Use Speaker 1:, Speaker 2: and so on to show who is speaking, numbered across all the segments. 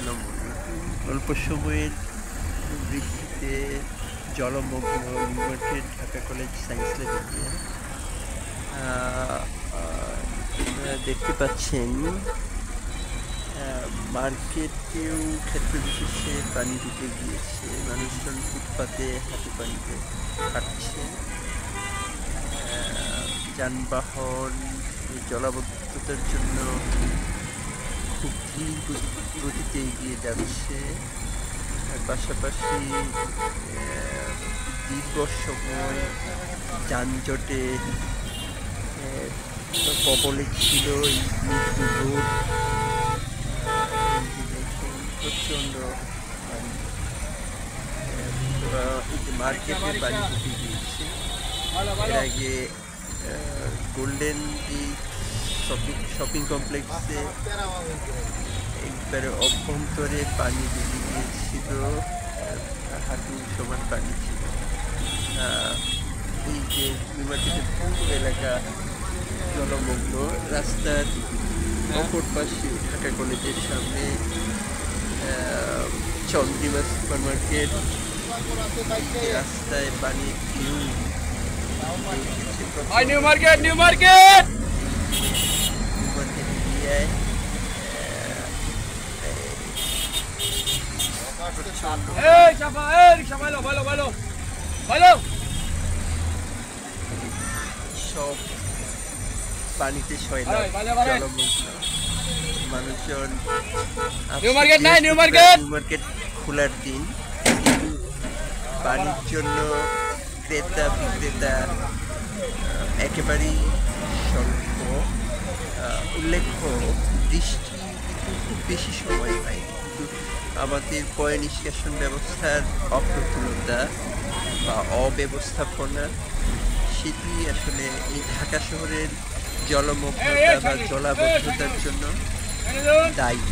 Speaker 1: সোনামণি অল্প সময়ের বৃষ্টিতে জলমগ্ন new market Dhaka college science ল্যাবে গিয়ে দেখতে পাচ্ছেন মার্কেটেও ক্ষেত্র বিশেষে পানি ঢুকে গিয়েছে, মানুষজন ফুটপাতে হাঁটু পানিতে হাঁটছে, যানবাহন জলাবদ্ধতার জন্য খুব ধীর গতিতে এগিয়ে যাচ্ছে। পাশাপাশি দীর্ঘ সময় যানজটে কবলে ছিল এই মৃত্যু রোড। প্রচণ্ড মার্কেটে পানি ঢুকে গিয়েছে। এর আগে গোল্ডেন শপিং কমপ্লেক্সে একবারে অভ্যন্তরে পানি ঢুকে গিয়েছিল, হাঁটু সমান পানি ছিল। এই যে নিউ মার্কেটের পুরো এলাকা জলমগ্ন। রাস্তার অপর পাশে ঢাকা কলেজের সামনে চন্দ্রিমা সুপার মার্কেট, রাস্তায় পানি ভিউ
Speaker 2: নিউ মার্কেট
Speaker 1: এরিয়ায় সব পানিতে জলমগ্ন মানুষজন।
Speaker 2: নিউ
Speaker 1: মার্কেট খোলার দিন, পানির জন্য ক্রেতা বিক্রেতা একেবারেই স্বল্প। উল্লেখ্য, বৃষ্টি কিন্তু খুব বেশি সময় পায়নি, কিন্তু আমাদের পয় নিষ্কাশন ব্যবস্থার অপ্রতুলতা বা অব্যবস্থাপনা, সেটি আসলে এই ঢাকা শহরের জলমগ্নতা বা জলাবদ্ধতার জন্য দায়ী।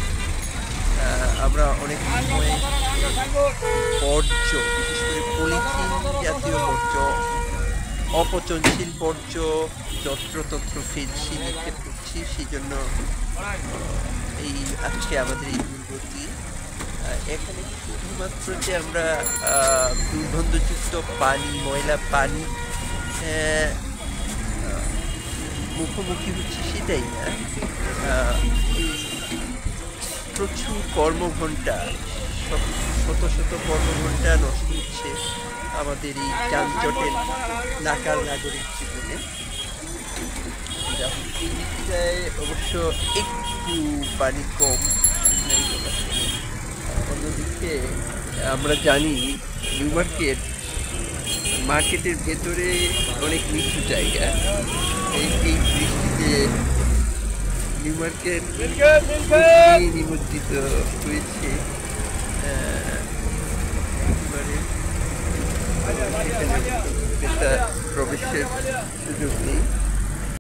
Speaker 1: আমরা অনেক সময় বর্জ্য, বিশেষ করে পলিথিন জাতীয় বর্জ্য, অপচনশীল বর্জ্য যত্রতত্র ফেলছি, নিক্ষেপ করছি। সেই জন্য এই আজকে আমাদের এই দুর্গতি। এখানে শুধুমাত্র যে আমরা দুর্গন্ধযুক্ত পানি, ময়লা পানি মুখোমুখি হচ্ছে সেটাই না, প্রচুর কর্মঘণ্টা, শত শত কর্মঘণ্টা নষ্ট হচ্ছে আমাদের এই যানজটের নাকাল নাগরিক জীবনে। এই দিকটায় অবশ্য একটু পানি কম। অন্যদিকে আমরা জানি নিউ মার্কেটের ভেতরে অনেক নিচু জায়গা। এই বৃষ্টিতে নিউ মার্কেট নিমজ্জিত হয়েছে। ক্রেতা প্রবেশের সুযোগ নেই।